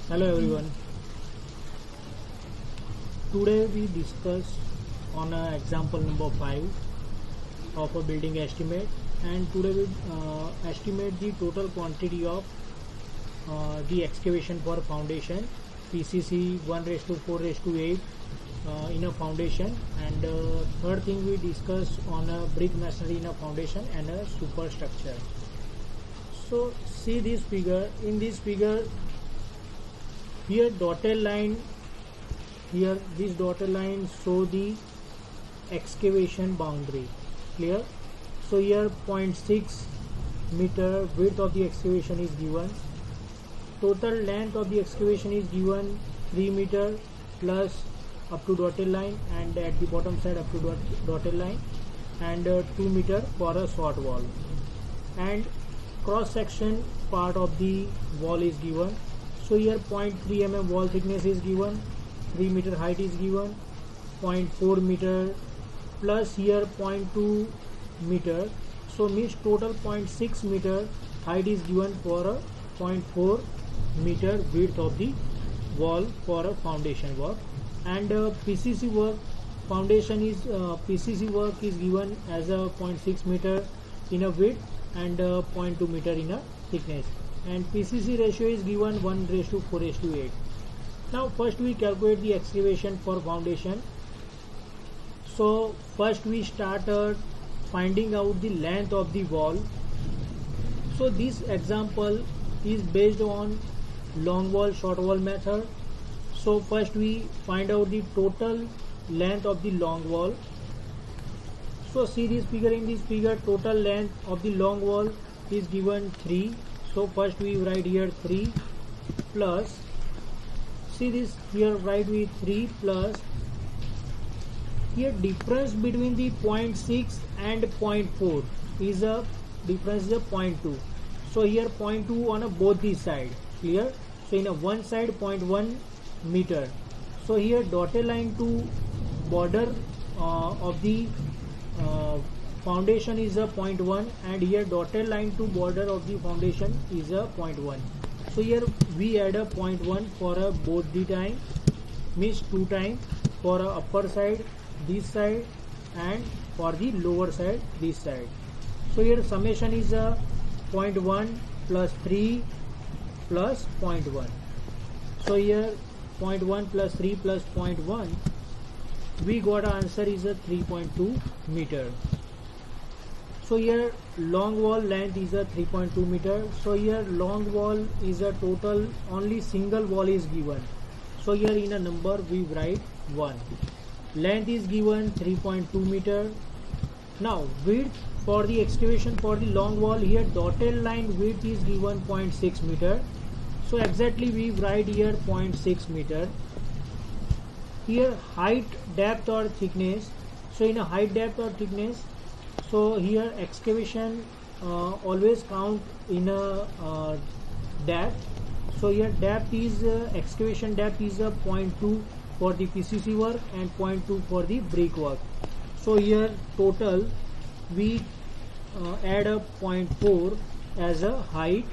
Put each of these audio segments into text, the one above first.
Hello everyone. Today we discuss on example number 5 of a building estimate, and today we estimate the total quantity of the excavation for foundation PCC 1:4:8 in a foundation, and third thing we discuss on a brick masonry in a foundation and a superstructure. So see this figure. In this figure, here dotted line, here this dotted line show the excavation boundary. Clear? So here 0.6 meter width of the excavation is given. Total length of the excavation is given 3 meter plus up to dotted line, and at the bottom side up to dotted line, and 2 meter for a short wall, and cross section part of the wall is given. So here 0.3 mm wall thickness is given, 3 meter height is given, 0.4 meter plus here 0.2 meter, so means total 0.6 meter height is given for a 0.4 meter width of the wall for a foundation work. And PCC work, foundation is PCC work is given as a 0.6 meter in a width and 0.2 meter in a thickness, and PCC ratio is given 1:4:8. Now first we calculate the excavation for foundation. So first we started finding out the length of the wall. So this example is based on long wall short wall method. So first we find out the total length of the long wall. So see this figure. In this figure, total length of the long wall is given 3. So first we write here 3 plus, see this here, write with 3 plus, here difference between the 0.6 and 0.4 is a difference is a 0.2. So here 0.2 on a both the side. Clear? So in a one side 0.1 meter. So here dotted line to border of the foundation is a 0.1, and here dotted line to border of the foundation is a 0.1. So here we add a 0.1 for a both the time, means 2 times for a upper side this side and for the lower side this side. So here summation is a 0.1 plus 3 plus 0.1. So here 0.1 plus 3 plus 0.1, we got an answer is a 3.2 meter. So here long wall length is a 3.2 meter. So here long wall is a total, only single wall is given. So here in a number we write 1. Length is given 3.2 meter. Now width for the excavation for the long wall, here dotted line width is given 0.6 meter. So exactly we write here 0.6 meter. Here height, depth or thickness. So in a height, depth or thickness, so here excavation always count in a depth. So here depth is excavation depth is a 0.2 for the PCC work and 0.2 for the brick work. So here total we add up 0.4 as a height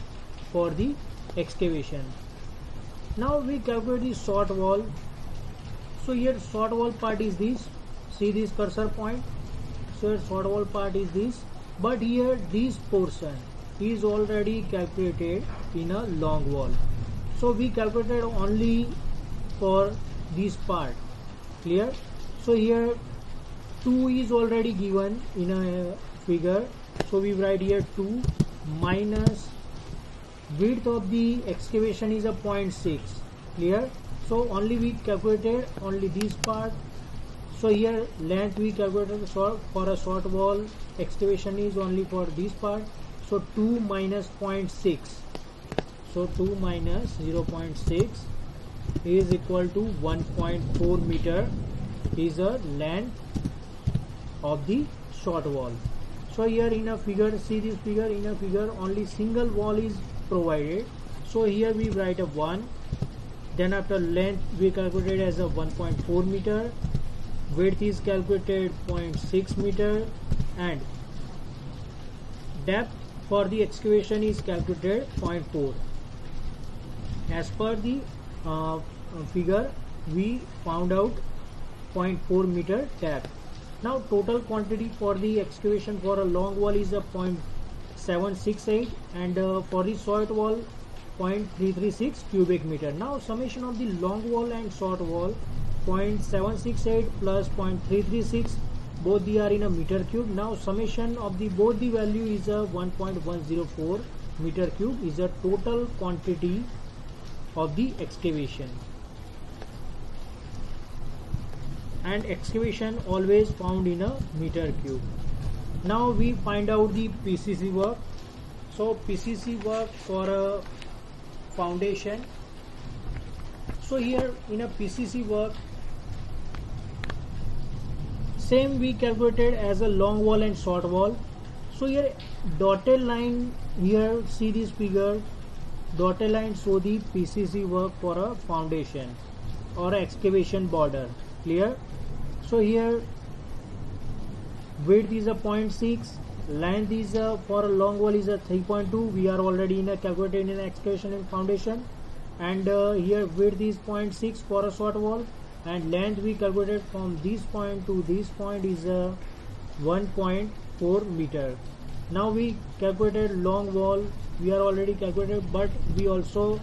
for the excavation. Now we calculate the short wall. So here short wall part is this. See this cursor point. So here short wall part is this, but here this portion is already calculated in a long wall. So we calculated only for this part. Clear? So here 2 is already given in a figure. So we write here 2 minus width of the excavation is a 0.6. Clear? So only we calculated only this part. So here length we calculated for a short wall excavation is only for this part. So 2 minus 0.6. So 2 minus 0.6 is equal to 1.4 meter is a length of the short wall. So here in a figure, see this figure, in a figure only single wall is provided. So here we write a 1, then after length we calculated as a 1.4 meter, width is calculated 0.6 meter, and depth for the excavation is calculated 0.4. As per the figure we found out 0.4 meter depth. Now total quantity for the excavation for a long wall is a 0.768 and for the short wall 0.336 cubic meter. Now summation of the long wall and short wall 0.768 plus 0.336, both they are in a meter cube. Now summation of the both the value is a 1.104 meter cube is a total quantity of the excavation. And excavation always found in a meter cube. Now we find out the PCC work. So PCC work for a foundation. So here in a PCC work, same we calculated as a long wall and short wall. So here dotted line, here see this figure, dotted line show the PCC work for a foundation or a excavation border. Clear? So here width is a 0.6, length is for a long wall is a 3.2. We are already in a calculated in excavation and foundation. And here width is 0.6 for a short wall, and length we calculated from this point to this point is 1.4 meter. Now we calculated long wall, we are already calculated, but we also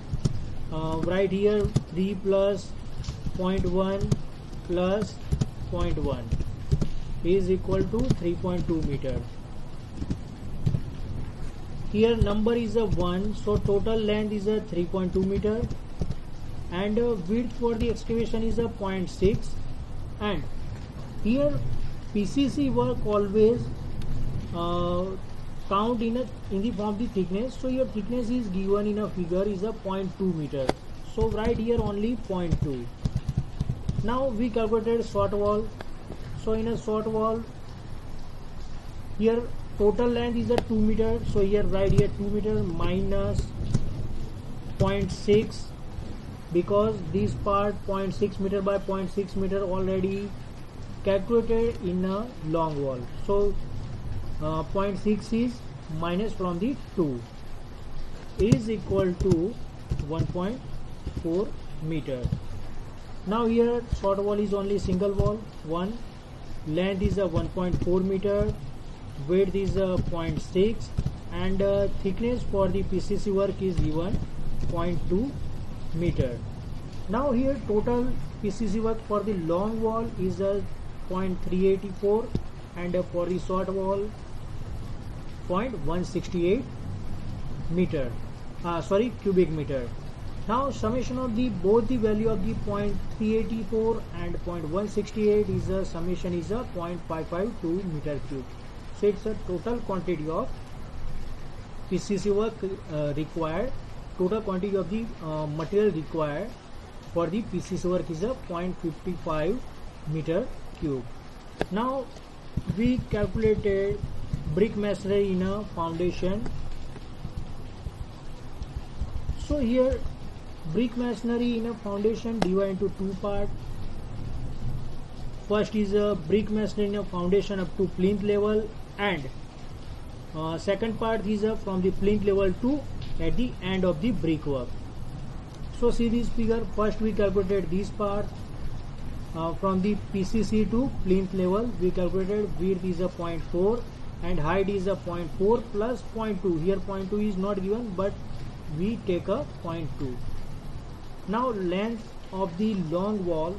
write here 3 plus 0.1 plus 0.1 is equal to 3.2 meter. Here number is a 1, so total length is a 3.2 meter, and width for the excavation is a 0.6. And here PCC work always count in the form of the thickness. So your thickness is given in a figure is a 0.2 meter. So write here only 0.2. Now we calculated short wall. So in a short wall, here total length is a 2 meter. So here write here 2 meter minus 0.6, because this part 0.6 meter by 0.6 meter already calculated in a long wall. So 0.6 is minus from the 2 is equal to 1.4 meter. Now here short wall is only single wall 1, length is a 1.4 meter, width is a 0.6, and thickness for the PCC work is given 0.2 meter. Now here total PCC work for the long wall is a 0.384 and for the short wall 0.168 meter, cubic meter. Now summation of the both the value of the 0.384 and 0.168 is a summation is a 0.552 meter cube. So it's a total quantity of PCC work required. Total quantity of the material required for the PCC work is a 0.55 meter cube. Now we calculated brick masonry in a foundation. So here brick masonry in a foundation divided into two parts. First is a brick masonry in a foundation up to plinth level, and second part is from the plinth level to at the end of the brickwork. So see this figure. First we calculated this part from the PCC to plinth level. We calculated width is a 0.4 and height is a 0.4 plus 0.2. Here 0.2 is not given, but we take a 0.2. Now length of the long wall.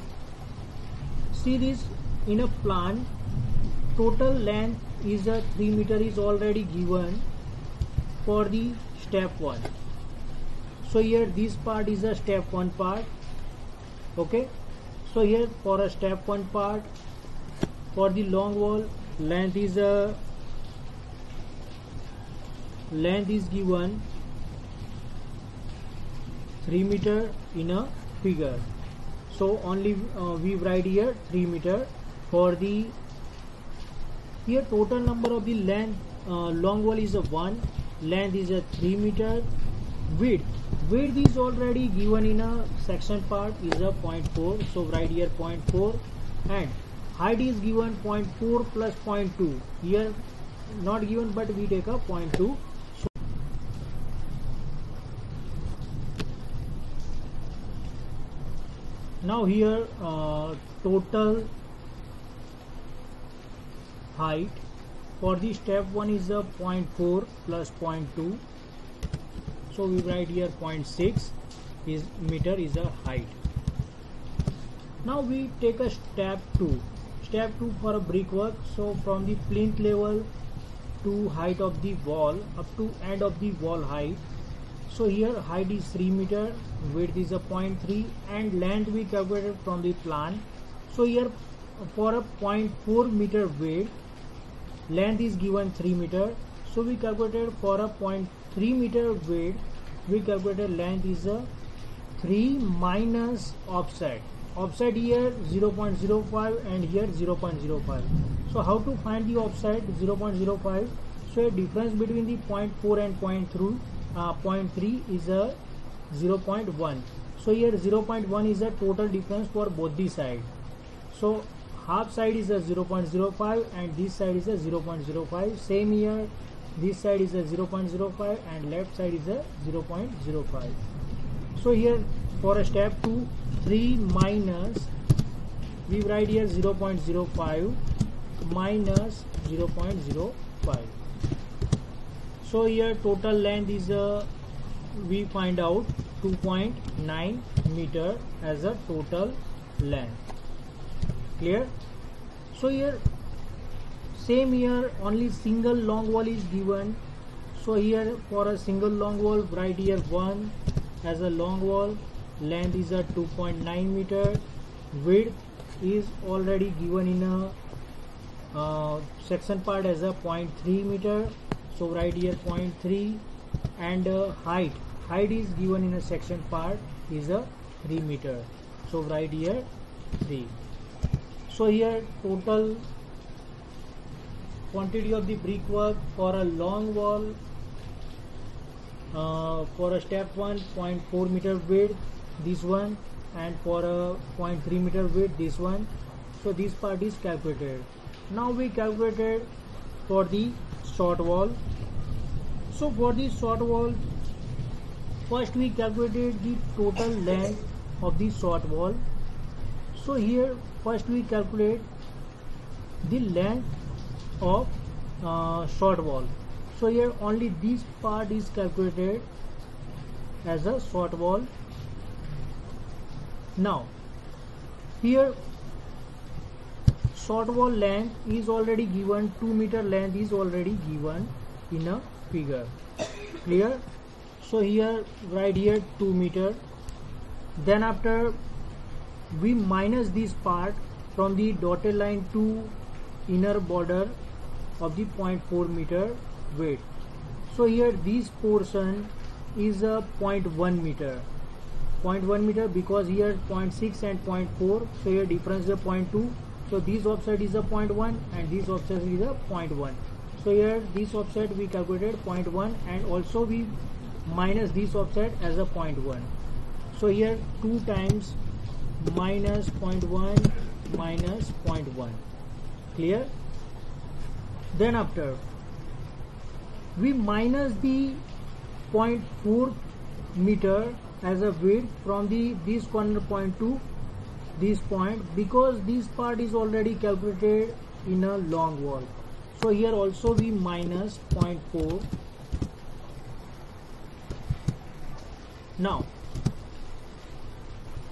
See this in a plan. Total length is a 3 meter is already given for the step 1. So here this part is a step 1 part. Okay. So here for a step 1 part for the long wall length is given 3 meter in a figure. So only we write here 3 meter for the here total number of the length long wall is a 1, length is a 3 meter, width is already given in a section part is a 0.4, so write here 0.4, and height is given 0.4 plus 0.2. Here not given, but we take a 0.2. Now here total height for the step 1 is a 0.4 plus 0.2, so we write here 0.6 is meter is a height. Now we take a step 2 for a brickwork. So from the plinth level to height of the wall up to end of the wall height. So here height is 3 meter, width is a 0.3, and length we calculated from the plan. So here for a 0.4 meter width, length is given 3 meter. So we calculated for a 0.3 meter width, we calculated length is a 3 minus offset. Offset here 0.05 and here 0.05. So how to find the offset 0.05? So a difference between the 0.4 and 0.3 is a 0.1. So here 0.1 is a total difference for both the sides. So half side is a 0.05 and this side is a 0.05. Same here, this side is a 0.05 and left side is a 0.05. So here for a step 2, 3 minus, we write here 0.05 minus 0.05. So here total length is we find out 2.9 meter as a total length. Clear? So here same here, only single long wall is given. So here for a single long wall, write here 1 as a long wall, length is a 2.9 meter, width is already given in a section part as a 0.3 meter. So write here 0.3, and height is given in a section part is a 3 meter. So write here 3. So here total quantity of the brickwork for a long wall for a step 1 0.4 meter width, this one, and for a 0.3 meter width, this one. So this part is calculated. Now we calculated for the short wall. So for the short wall, first we calculated the total length of the short wall. So here first we calculate the length of short wall. So here only this part is calculated as a short wall. Now here short wall length is already given, 2 meter length is already given in a figure. Clear? So here write here 2 meter. Then after we minus this part from the dotted line to inner border of the 0.4 meter width. So here this portion is a 0.1 meter. 0.1 meter because here 0.6 and 0.4, so here difference is a 0.2. So this offset is a 0.1 and this offset is a 0.1. So here this offset we calculated 0.1 and also we minus this offset as a 0.1. So here 2 times minus 0.1 minus 0.1. Clear? Then after we minus the 0.4 meter as a width from this corner point to this point, because this part is already calculated in a long wall. So here also we minus 0.4. Now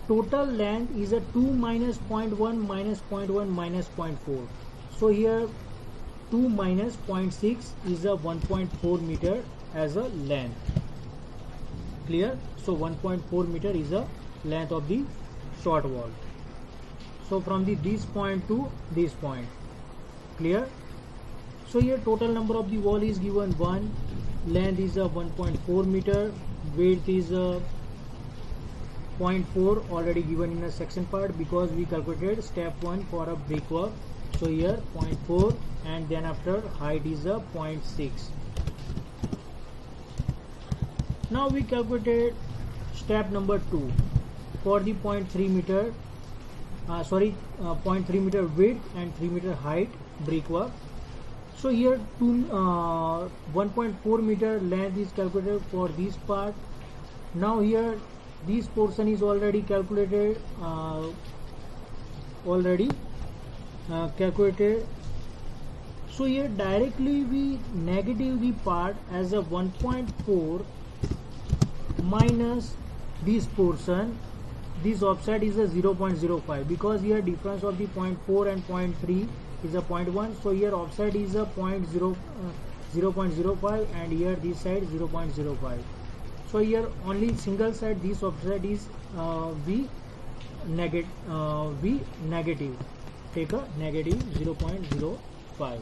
total length is a 2 minus 0.1 minus 0.1 minus 0.4. So here 2 minus 0.6 is a 1.4 meter as a length. Clear? So 1.4 meter is a length of the short wall. So from this point to this point. Clear? So here total number of the wall is given 1, length is a 1.4 meter, width is a 0.4 already given in a section part because we calculated step 1 for a brickwork. So here 0.4 and then after height is a 0.6. Now we calculated step number 2 for the 0.3 meter 0.3 meter width and 3 meter height brickwork. So here 1.4 meter length is calculated for this part. Now here this portion is already calculated, calculated. So here directly we negative the part as a 1.4 minus this portion. This offset is a 0.05 because here difference of the 0.4 and 0.3 is a 0.1. So here offset is a 0.05 and here this side 0.05. So here only single side this offset is V negative. Take a negative 0.05.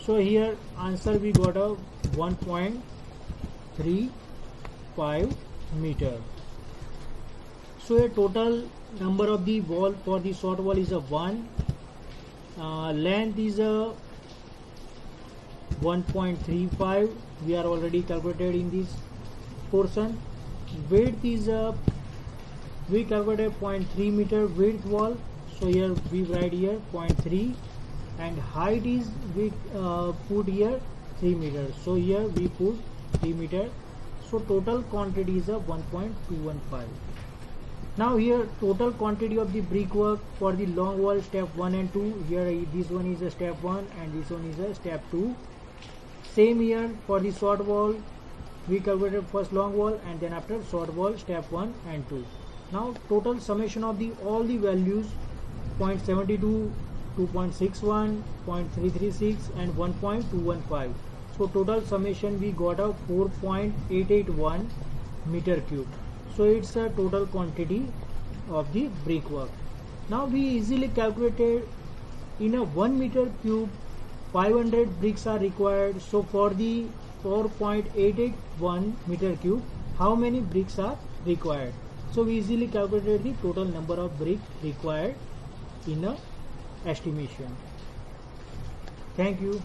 So here answer we got a 1.35 meter. So a total number of the wall for the short wall is a 1. Length is a 1.35. We are already calculated in this portion. Width is a, we calculated 0.3 meter width wall. So here we write here 0.3, and height is we put here 3 meters. So here we put 3 meters. So total quantity is a 1.215. Now here total quantity of the brickwork for the long wall step 1 and 2. Here this one is a step 1 and this one is a step 2. Same here for the short wall. We calculated first long wall and then after short wall step 1 and 2. Now total summation of the all the values 0.72, 2.61, 0.336 and 1.215. So total summation we got a 4.881 meter cube. So it's a total quantity of the brickwork. Now we easily calculated in a 1 meter cube 500 bricks are required. So for the 4.881 meter cube, how many bricks are required? So we easily calculated the total number of bricks required in a estimation. Thank you.